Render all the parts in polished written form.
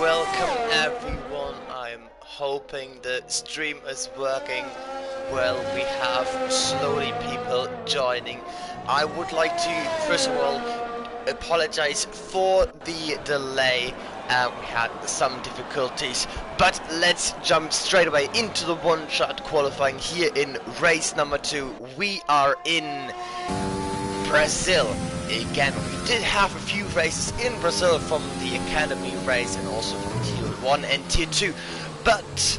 welcome everyone. I'm hoping the stream is working well. We have slowly people joining. I would like to first of all apologize for the delay. We had some difficulties, but let's jump straight away into the one-shot qualifying here in race number 2. We are in Brazil. Again, we did have a few races in Brazil from the Academy race and also from Tier 1 and Tier 2, but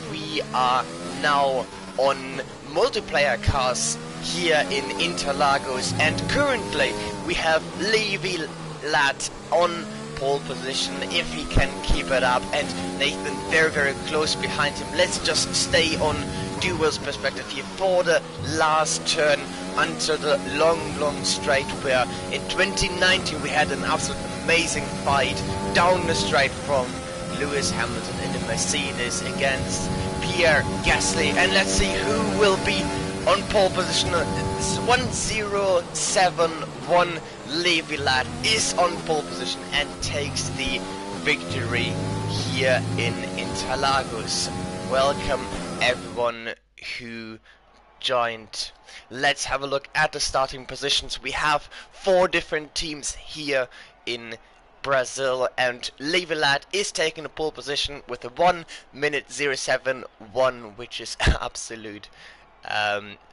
we are now on multiplayer cars here in Interlagos, and currently we have Levi Lad on pole position if he can keep it up, and Nathan very close behind him. Let's just stay on duel's perspective here for the last turn until the long straight, where in 2019 we had an absolute amazing fight down the straight from Lewis Hamilton in the Mercedes against Pierre Gasly, and let's see who will be on pole position. It's 1071. Levi Lad is on pole position and takes the victory here in Interlagos. Welcome everyone who joined. Let's have a look at the starting positions. We have 4 different teams here in Brazil, and Levi Lad is taking the pole position with a 1:07.1, which is absolute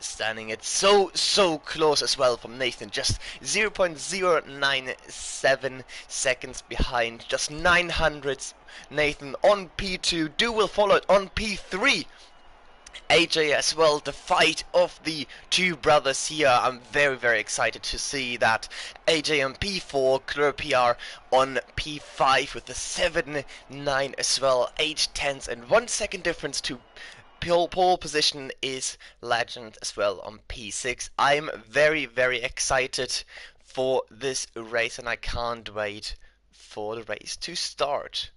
standing. It's so close as well from Nathan, just 0.097 seconds behind, just 900 Nathan on P2. Will follow it on P3. AJ as well. The fight of the two brothers here. I'm very excited to see that. AJ on P4, Clur PR on P5 with the 7.9 as well. 8/10 and 1 second difference to pole position is Legend as well on P6. I'm very excited for this race, and I can't wait for the race to start.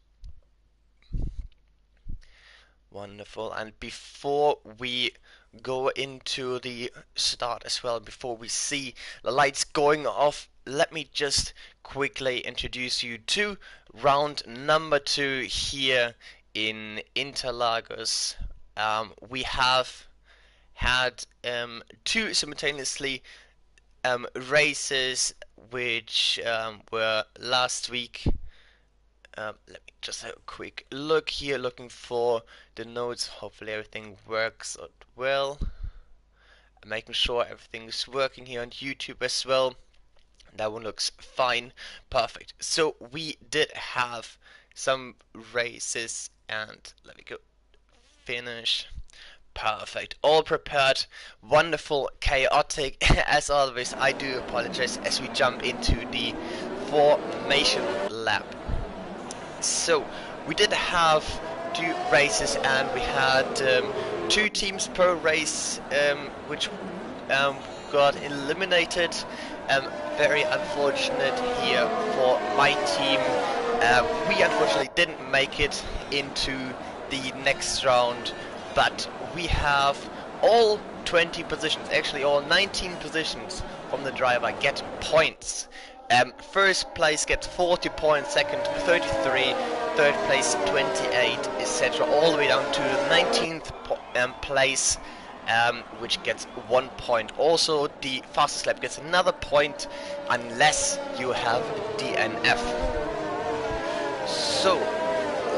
Wonderful. And before we go into the start as well, before we see the lights going off, let me just quickly introduce you to round number 2 here in Interlagos. We have had 2 simultaneously races which were last week. Let me just have a quick look here, looking for the notes. Hopefully everything works out well. I'm making sure everything's working here on YouTube as well. That one looks fine. Perfect. So we did have some races, and let me go finish. Perfect. All prepared. Wonderful. Chaotic as always. I do apologize as we jump into the formation lap. So we did have 2 races, and we had 2 teams per race, which got eliminated. Very unfortunate here for my team. We unfortunately didn't make it into the next round, but we have all 20 positions, actually all 19 positions from the driver get points. First place gets 40 points, second 33, third place 28, etc. all the way down to the 19th place, which gets 1 point. Also, the fastest lap gets another point unless you have DNF. So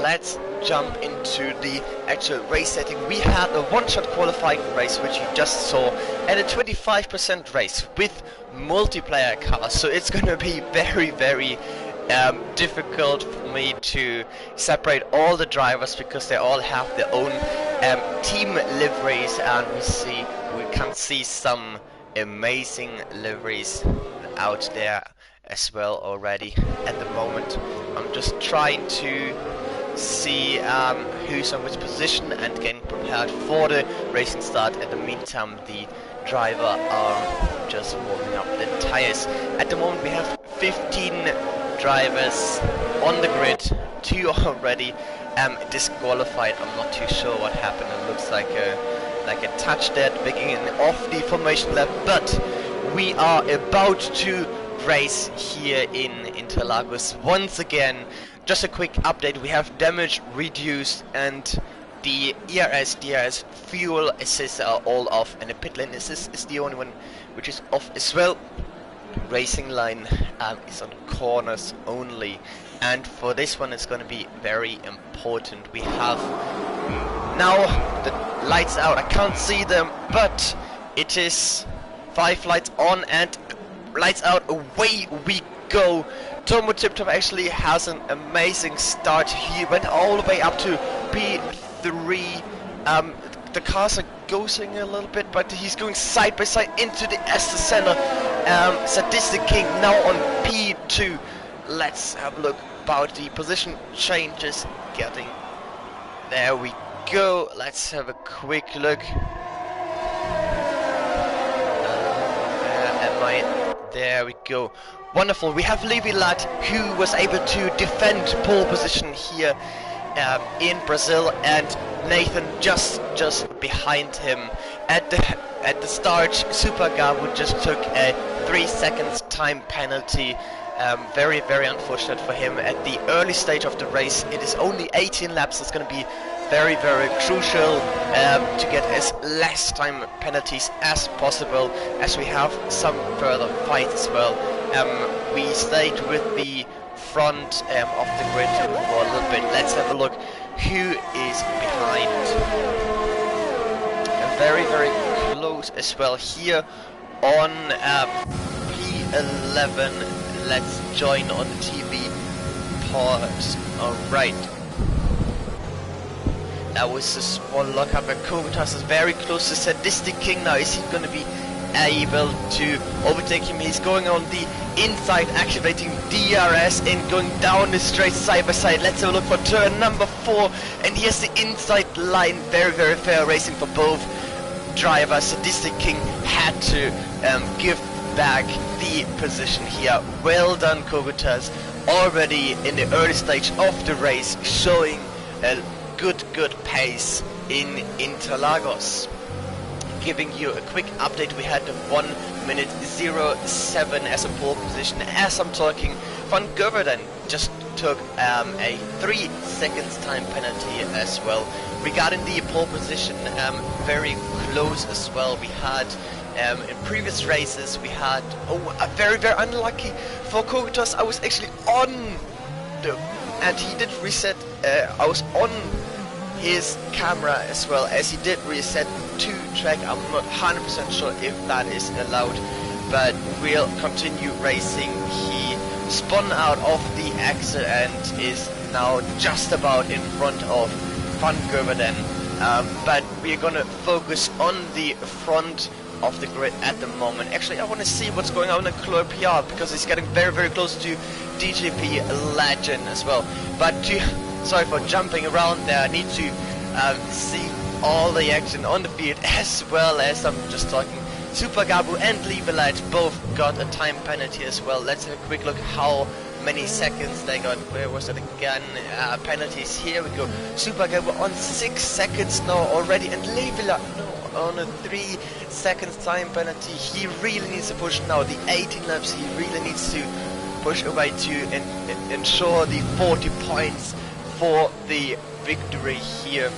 let's jump into the actual race setting. We had a one-shot qualifying race, which you just saw, and a 25% race with multiplayer cars. So it's going to be very difficult for me to separate all the drivers, because they all have their own team liveries, and we can see some amazing liveries out there as well already at the moment. I'm just trying to see who's on which position and getting prepared for the racing start. In the meantime, the driver are just warming up the tires. At the moment we have 15 drivers on the grid, 2 already disqualified. I'm not too sure what happened. It looks like a touch there at the beginning of the formation lap, but we are about to race here in Interlagos once again. just a quick update, we have damage reduced and the ERS, DRS, fuel assists are all off, and the pit lane assist is the only one which is off as well. Racing line is on corners only, and for this one it's going to be very important. We have now the lights out. I can't see them, but it is 5 lights on and lights out. Away we go. Tomo Tiptop actually has an amazing start. He went all the way up to P3. The cars are ghosting a little bit, but he's going side by side into the Esther Center. Sadistic King now on P2. Let's have a look about the position changes. Getting there we go. Let's have a quick look. There we go. Wonderful. We have Levi Ladd, who was able to defend pole position here in Brazil, and Nathan just behind him. At the start, Super Gabu just took a 3 seconds time penalty. Very unfortunate for him. At the early stage of the race, it is only 18 laps. It's going to be very crucial to get as less time penalties as possible, as we have some further fights as well. We stayed with the front of the grid for a little bit. Let's have a look who is behind. Very close as well here on P11. Let's join on the TV. Pause. Alright. That was a small lockup, and Kovitas is very close to Sadistic King now. Is he going to be able to overtake him? He's going on the inside, activating DRS and going down the straight side by side. Let's have a look for turn number 4, and here's the inside line. Very fair racing for both drivers. Sadistic King had to give back the position here. Well done, Kovitas, already in the early stage of the race, showing a good pace in Interlagos. Giving you a quick update, we had 1:07 as a pole position. As I'm talking, Van Gerwen just took a 3 seconds time penalty as well. Regarding the pole position, very close as well. We had in previous races, we had a very unlucky for Kovitas. I was actually on the, and he did reset. I was on his camera as well, as he did reset to track. I'm not 100% sure if that is allowed, but we'll continue racing. He spun out of the exit and is now just about in front of Van Gerwen. But we're gonna focus on the front of the grid at the moment. Actually, I want to see what's going on in Club PR, because he's getting very close to DJP Legend as well. But sorry for jumping around there. I need to see all the action on the field, as well as I'm just talking. Super Gabu and Levelite both got a time penalty as well. Let's have a quick look how many seconds they got. Where was it again? Penalties. Here we go. Super Gabu on 6 seconds now already, and Levelite on a 3 seconds time penalty. He really needs to push now the 18 laps. He really needs to push away to ensure the 40 points for the victory here.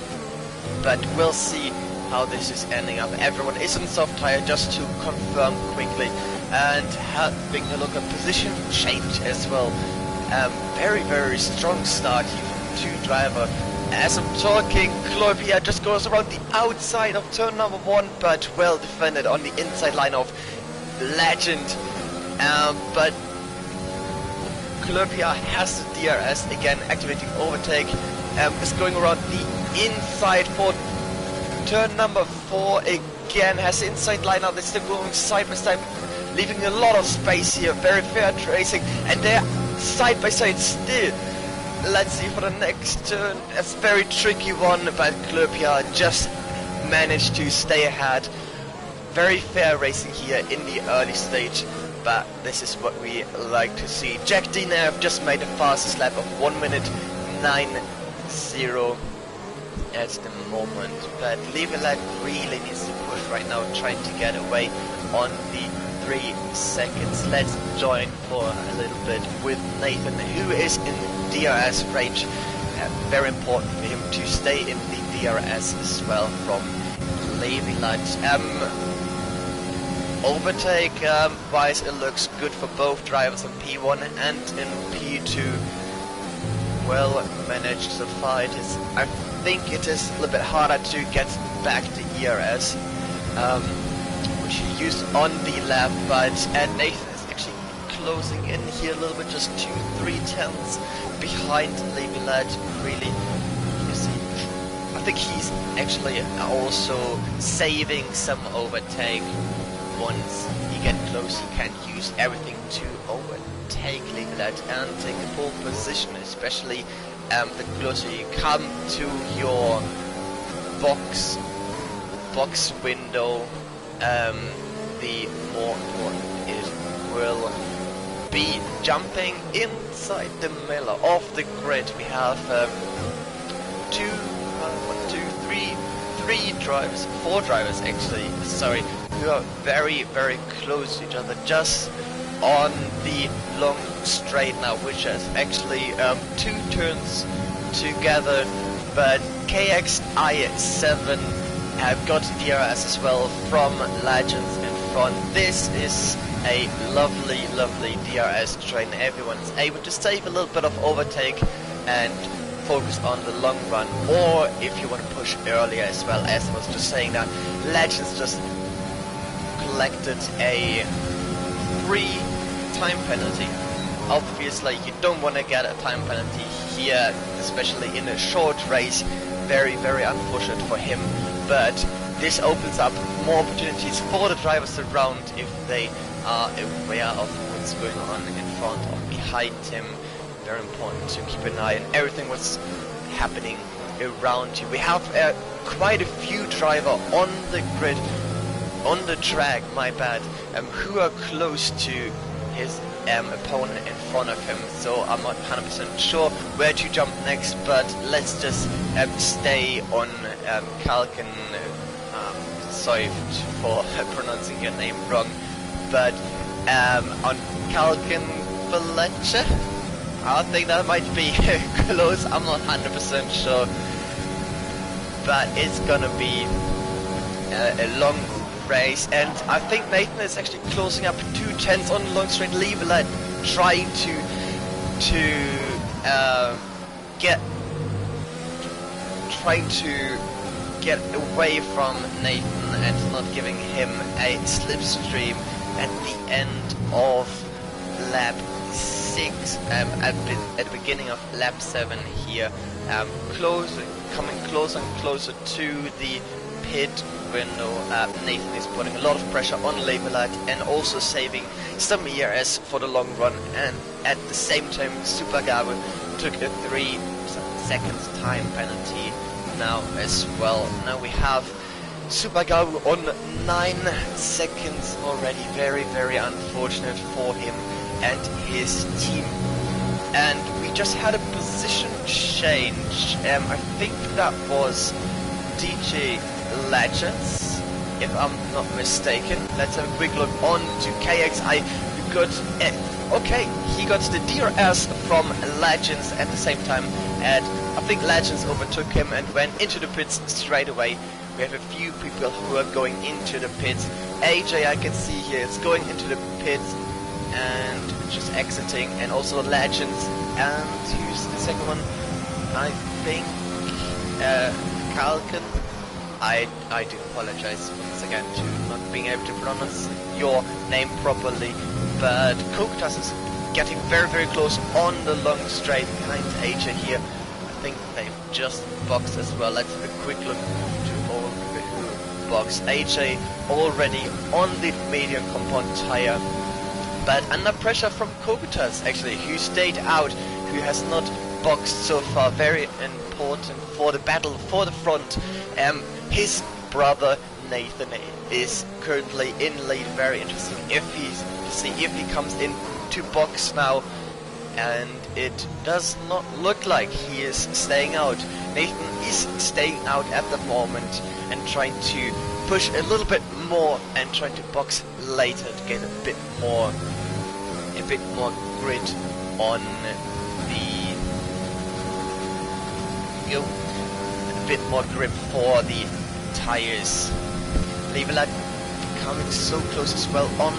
But we'll see how this is ending up. Everyone is on soft tire, just to confirm quickly, and having a look at position change as well. Very strong start here from 2 driver. As I'm talking, Clopia just goes around the outside of turn number 1, but well defended on the inside line of Legend. But Clopia has the DRS again, activating overtake. Is going around the inside for turn number 4 again. Has the inside line now. They're still going side by side, leaving a lot of space here. Very fair racing, and they're side by side still. Let's see for the next turn. It's a very tricky one, but Clopia just managed to stay ahead. Very fair racing here in the early stage, but this is what we like to see. Jack Dinev just made the fastest lap of 1:09.0 at the moment, but Levelite really needs to push right now, trying to get away on the 3 seconds. Let's join for a little bit with Nathan, who is in DRS range. Very important for him to stay in the DRS as well from Levilat. Overtake wise, it looks good for both drivers in P1 and in P2. Well managed so far. I think it is a little bit harder to get back the ERS, which he used on the lap, but Nathan is actually closing in here a little bit, just 2-3 tenths behind Levilat. Really, you see, I think he's actually also saving some overtake. Once you get close, you can use everything to overtake Levilat and take the pole position, especially the closer you come to your box window, the more important it will be. Jumping inside the middle of the grid, we have four drivers actually, sorry, who are very, very close to each other, just on the long straight now, which is actually 2 turns together. But KXI7 have got DRS as well from Legends in front. This is a lovely, lovely DRS train. Everyone's able to save a little bit of overtake and focus on the long run, or if you want to push earlier as well. As I was just saying, that Legends just collected a free time penalty. Obviously you don't want to get a time penalty here, especially in a short race. Very, very unfortunate for him, but this opens up more opportunities for the drivers around if they are aware of what's going on in front or behind him. Very important to keep an eye on everything what's happening around you. We have quite a few drivers on the grid, on the track, my bad, who are close to his opponent in front of him, so I'm not 100% sure where to jump next, but let's just stay on Kalkin. Sorry for pronouncing your name wrong, but on Kalkin Fletcher, I think that might be close, I'm not 100% sure, but it's gonna be a long race, and I think Nathan is actually closing up 2 tenths on the long straight. Levilat trying to get away from Nathan and not giving him a slipstream at the end of lap 6, at the beginning of lap 7 here, coming closer and closer to the pit window. Nathan is putting a lot of pressure on Levilat and also saving some ERS for the long run, and at the same time Super Gabu took a 3 seconds time penalty now as well. Now we have Super Gabu on 9 seconds already. Very, very unfortunate for him and his team. And we just had a position change. I think that was DJ Legends, if I'm not mistaken. Let's have a quick look on to KXI. We got okay, he got the DRS from Legends at the same time, and I think Legends overtook him and went into the pits straight away. We have a few people who are going into the pits. AJ, I can see here, is going into the pits and just exiting, and also Legends, and who's the second one? I think Kalkin. I do apologize once again to not being able to pronounce your name properly, but Kokutas is getting very, very close on the long straight behind AJ here. I think they've just boxed as well. Let's have a quick look to all who boxed. AJ already on the medium compound tire, but under pressure from Kokutas actually, who stayed out, who has not boxed so far. Very important for the battle for the front. His brother Nathan is currently in lead. Very interesting if he comes in to box now, and it does not look like he is staying out. Nathan is staying out at the moment and trying to push a little bit more and try to box later to get a bit more grit on the a bit more grip for the tires. Levelat coming so close as well on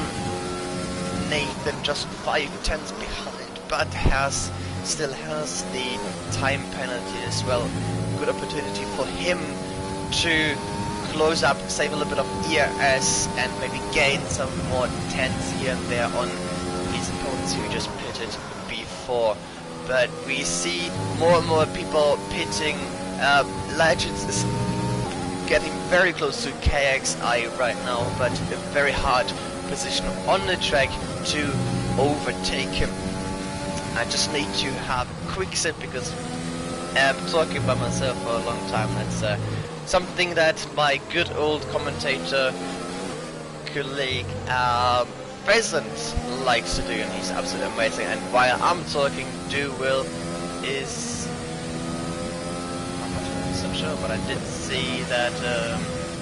Nathan, just 5/10 behind, but still has the time penalty as well. Good opportunity for him to close up, save a little bit of ERS, and maybe gain some more tenths here and there on his opponents who just pitted before. But we see more and more people pitting. Legends is getting very close to KXI right now, but a very hard position on the track to overtake him. I just need to have a quick sip because I'm talking by myself for a long time. That's something that my good old commentator colleague Pheasant likes to do, and he's absolutely amazing. And while I'm talking, Will is, I'm not so sure, but I did see that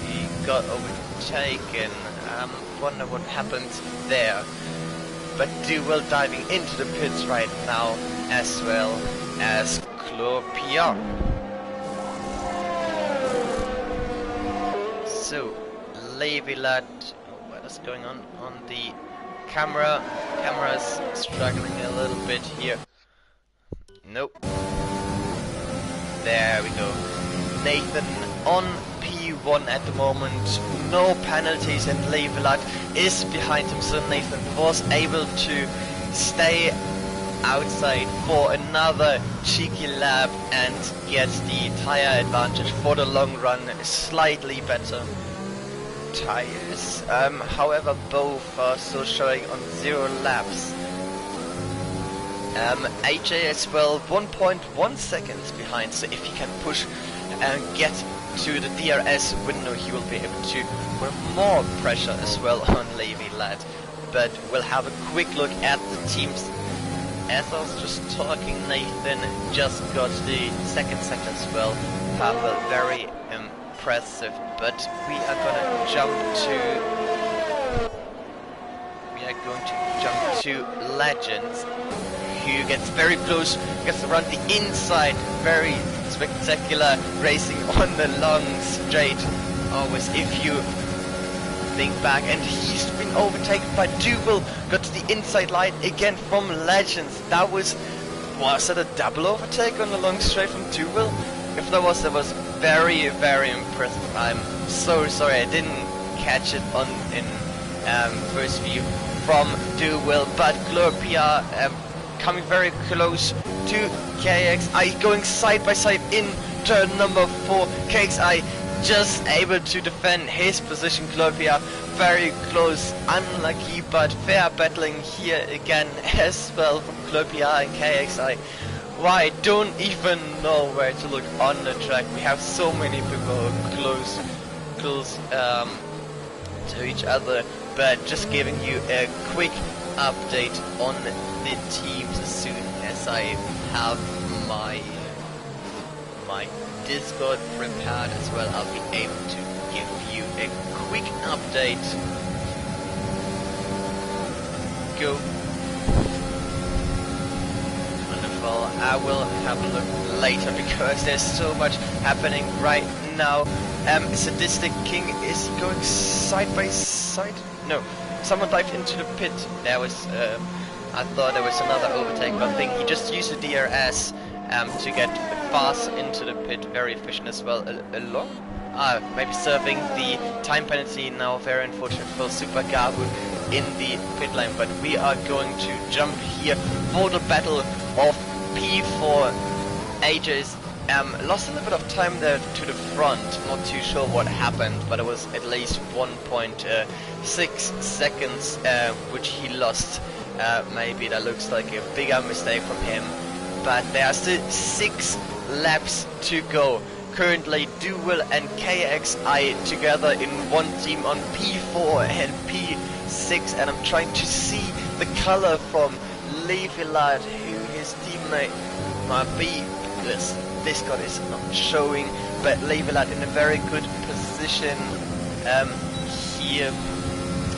he got overtaken. I wonder what happened there. But Will diving into the pits right now, as well as Clopia. So, Levilat, what is going on the camera? Camera's struggling a little bit here. Nope. There we go. Nathan on P1 at the moment, no penalties, and Levelat is behind him, so Nathan was able to stay outside for another cheeky lap and get the tire advantage for the long run. Slightly better tires, however both are still showing on 0 laps. AJ as well 1.1 seconds behind, so if he can push and get to the DRS window, he will be able to put more pressure as well on Levilat. But we'll have a quick look at the teams. As I was just talking, Nathan just got the second sector as well. Pavel, very impressive. But we are going to jump to Legends, who gets very close, gets around the inside. Very spectacular racing on the long straight. Always, if you think back, and he's been overtaken by Will. Got to the inside line again from Legends. That was that a double overtake on the long straight from Will? If there was, that was very, very impressive. I'm so sorry I didn't catch it in first view from Will, but Glorpia coming very close to KXI, going side by side in turn number 4. KXI just able to defend his position. Glorpia very close, unlucky but fair battling here again as well from Glorpia and KXI. I don't even know where to look on the track. We have so many people close to each other, but just giving you a quick update on the teams as soon as I have my Discord prepared as well. I'll be able to give you a quick update. Go. Wonderful. I will have a look later because there's so much happening right now. Sadistic King is going side by side. No, someone dived into the pit. There was, I thought there was another overtake, but I think he just used the DRS to get fast into the pit. Very efficient as well. Along? Maybe serving the time penalty now. Very unfortunate for Super Gabu in the pit lane, but we are going to jump here for the battle of P4. AJ's lost a little bit of time there to the front. Not too sure what happened, but it was at least 1.6 seconds which he lost. Maybe that looks like a bigger mistake from him, but there are still 6 laps to go. Currently Duel and KXI together in one team on P4 and P6, and I'm trying to see the color from Levilat, who his teammate might be. This card is not showing, but Levilat in a very good position. here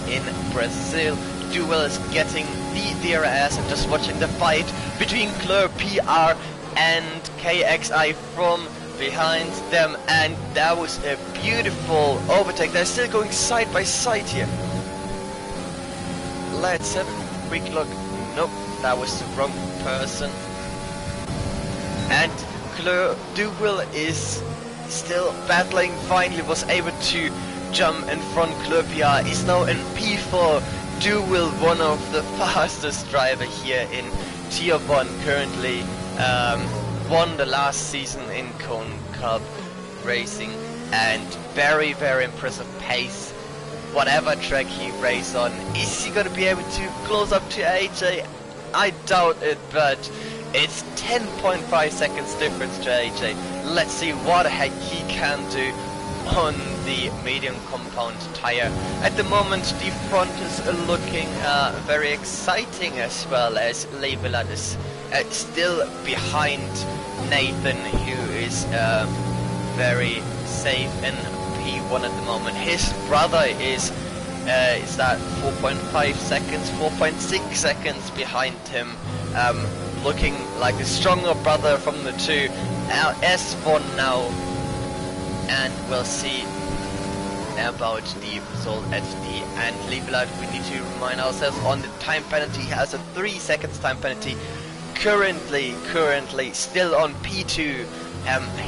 in Brazil. Duel is getting the DRS and just watching the fight between Club PR and KXI from behind them, and that was a beautiful overtake. They're still going side by side here. Let's have a quick look. Nope, that was the wrong person. And Duel is still battling, finally was able to jump in front. PR is now in P4. Duel, one of the fastest driver here in Tier 1 currently, won the last season in Cone Cup racing, and very impressive pace. Whatever track he races on, is he gonna be able to close up to AJ? I doubt it, but it's 10.5 seconds difference to AJ. Let's see what the heck he can do on the medium compound tire. At the moment the front is looking very exciting, as well as Levelat is still behind Nathan, who is very safe in P1 at the moment. His brother is that 4.5 seconds, 4.6 seconds behind him, looking like a stronger brother from the two. S1 now, and we'll see about the result at the end. Levelat, we need to remind ourselves on the time penalty. He has a 3 seconds time penalty. Currently still on P2.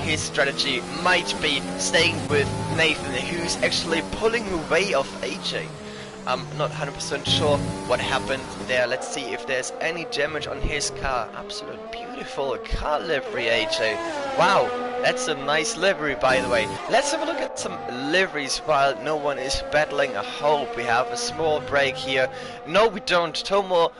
His strategy might be staying with Nathan, who's actually pulling away of AJ. I'm not 100% sure what happened there. Let's see if there's any damage on his car. Absolute beautiful car livery, AJ. Wow, that's a nice livery, by the way. Let's have a look at some liveries while no one is battling. I hope we have a small break here. No, we don't. Tomo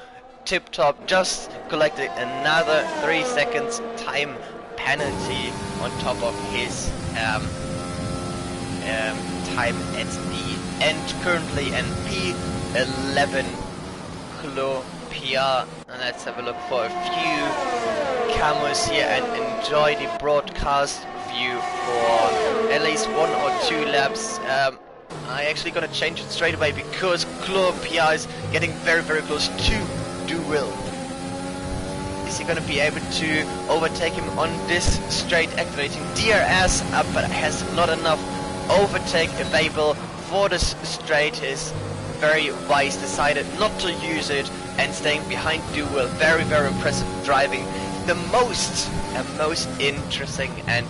tip top just collected another 3 seconds time penalty on top of his time at the end. Currently in P11 Clo PR, and let's have a look for a few cameras here and enjoy the broadcast view for at least 1 or 2 laps. I actually gonna change it straight away because Clo PR is getting very close to Duel. Is he gonna be able to overtake him on this straight, activating DRS up, but has not enough overtake available for this straight? Is very wise, decided not to use it and staying behind Duel. Very impressive driving. The most interesting and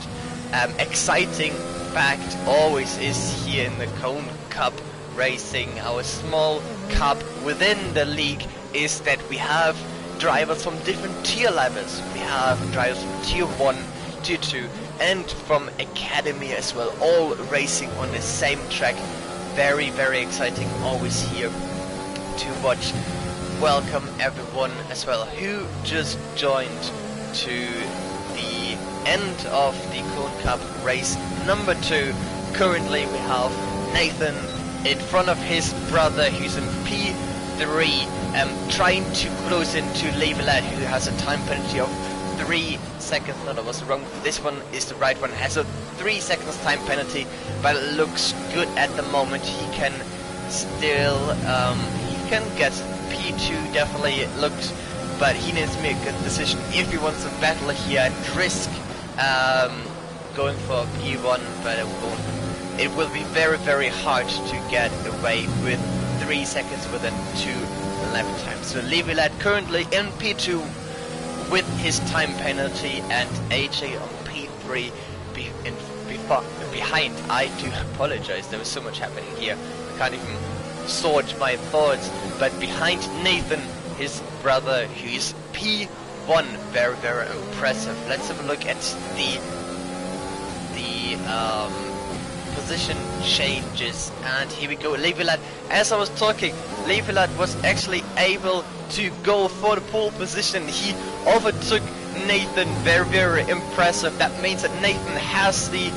exciting fact always is here in the Cone Cup racing, our small cup within the league, is that we have drivers from different tier levels. We have drivers from tier 1, tier 2 and from academy as well, all racing on the same track. Very exciting, always here to watch. Welcome everyone as well who just joined to the end of the Cone Cup race number 2. Currently we have Nathan in front of his brother who's in P3, trying to close into Levelat, who has a time penalty of 3 seconds. No, that was wrong. This one is the right one. Has a 3 seconds time penalty, but it looks good at the moment. He can still he can get P2, definitely looked, but he needs to make a good decision if he wants to battle here and risk going for P1, but it will be very hard to get away with 3 seconds within 2 lap times. So Levelat currently in P2 with his time penalty, and AJ on P3 behind. I do apologize, there was so much happening here, I can't even sort my thoughts, but behind Nathan, his brother, who is P1. Very impressive. Let's have a look at the position changes, and here we go. Levelat, as I was talking, Levelat was actually able to go for the pole position. He overtook Nathan. Very impressive. That means that Nathan has the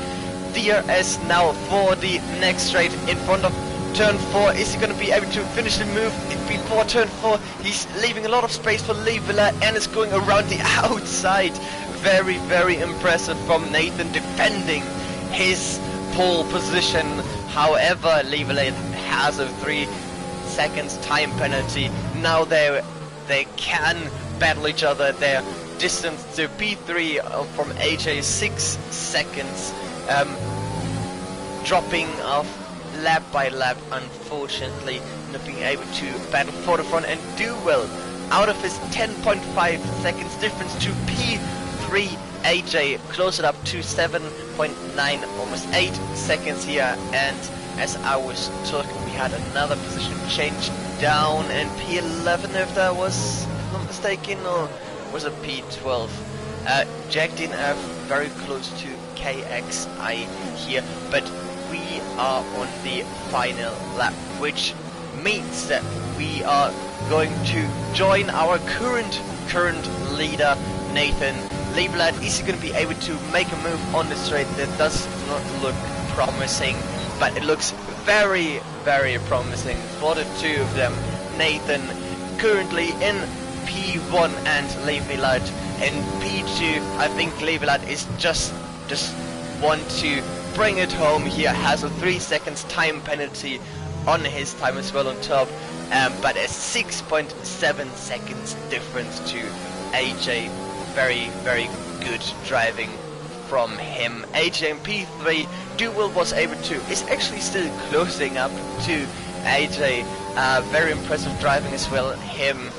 DRS now for the next straight in front of turn 4. Is he going to be able to finish the move before turn 4? He's leaving a lot of space for Levelat and is going around the outside. Very impressive from Nathan, defending his pole position. However, Levelat has a 3 seconds time penalty. Now they can battle each other. Their distance to P3 from AJ 6 seconds, dropping off lap by lap, unfortunately not being able to battle for the front, and do well out of his 10.5 seconds difference to P3. AJ closed it up to 7.9, almost 8 seconds here, and as I was talking, we had another position change down, and P11, if that was not mistaken, or was it P12? Jacked in very close to KXI here, but we are on the final lap, which means that we are going to join our current leader, Nathan Leiblatt. Is he going to be able to make a move on the straight? That does not look promising, but it looks very, very promising for the two of them. Nathan currently in P1 and Leiblatt in P2. I think Leiblatt is just want to bring it home here. Has a 3 seconds time penalty on his time as well on top, but a 6.7 seconds difference to AJ. Very, very good driving from him. AJ in P3, Duel was able to, is actually still closing up to AJ. Very impressive driving as well. Him,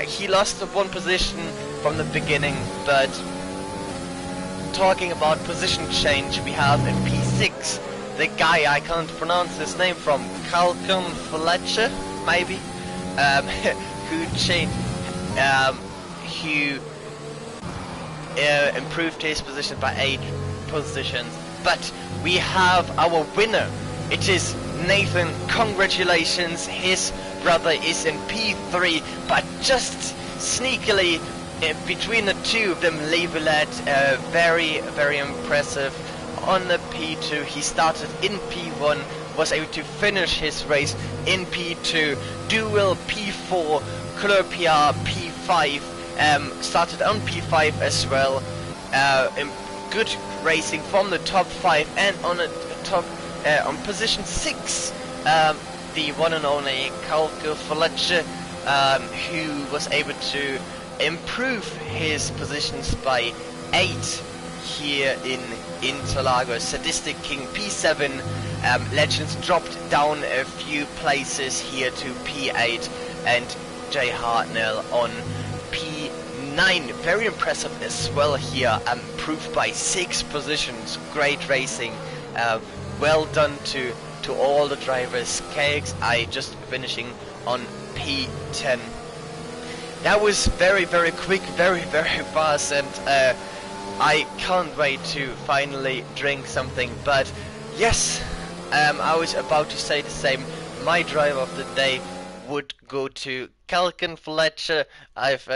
he lost one position from the beginning, but talking about position change, we have in P6 the guy I can't pronounce his name from, Calcon Fletcher, maybe, who changed, who improved his position by 8 positions. But we have our winner. It is Nathan. Congratulations. His brother is in P3, but just sneakily between the two of them, Leiblatt, very, very impressive. On the P2, he started in P1, was able to finish his race in P2. Duel P4, Clopia P5, started on P5 as well. Good racing from the top 5, and on the top on position 6, the one and only Calco Fletcher, who was able to improve his positions by 8 here in Interlagos. Sadistic King P7, Legends dropped down a few places here to P8, and Jay Hartnell on P9. Very impressive as well here, improved by 6 positions. Great racing, well done to all the drivers. KXI just finishing on P10. That was very, very quick, very, very fast, and I can't wait to finally drink something. But yes, I was about to say the same. My driver of the day would go to Calcon Fletcher. I've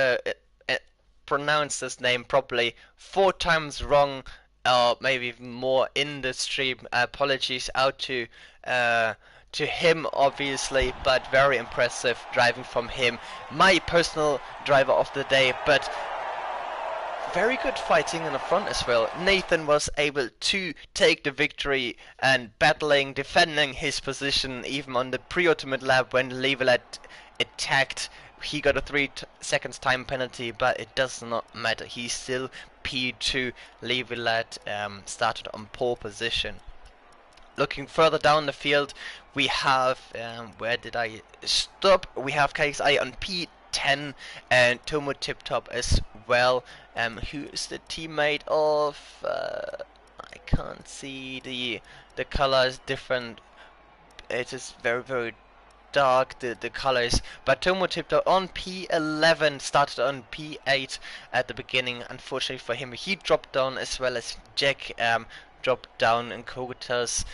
pronounced his name properly 4 times wrong, or maybe even more in the stream. Apologies out to him, obviously, but very impressive driving from him. My personal driver of the day, but very good fighting in the front as well. Nathan was able to take the victory and battling, defending his position even on the pre-ultimate lap when Leiblatt attacked. He got a 3 seconds time penalty, but it does not matter. He's still P2. Leiblatt started on pole position. Looking further down the field, we have, where did I stop? We have KXI on P10 and Tomo Tiptop as well, who is the teammate of, I can't see, the color is different. It is very, very dark, the colors, but Tomo Tiptop on P11, started on P8 at the beginning. Unfortunately for him, he dropped down, as well as Jack dropped down in Kogatas.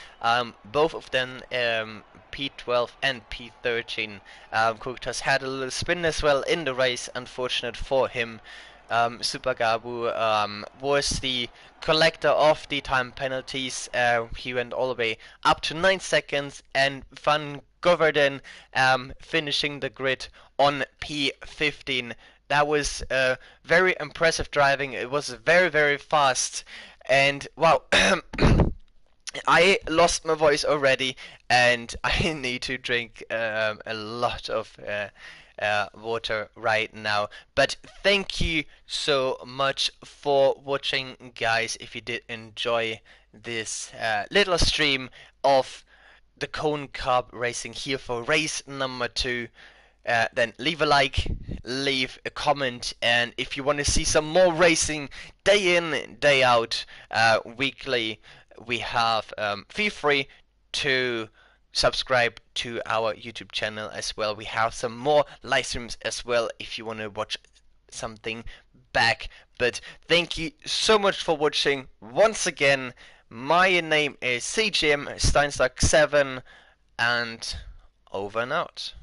Both of them P12 and P13. Kogatas had a little spin as well in the race, unfortunate for him. Super Gabu was the collector of the time penalties. He went all the way up to 9 seconds, and Van Goverden finishing the grid on P15. That was very impressive driving. It was very, very fast, and wow. I lost my voice already, and I need to drink a lot of water right now. But thank you so much for watching, guys. If you did enjoy this little stream of the Cone Cup racing here for race number 2, then leave a like, leave a comment, and if you want to see some more racing day in, day out, weekly, we have, feel free to subscribe to our YouTube channel as well. We have some more live streams as well if you want to watch something back. But thank you so much for watching once again. My name is CGM Steinstock7, and over and out.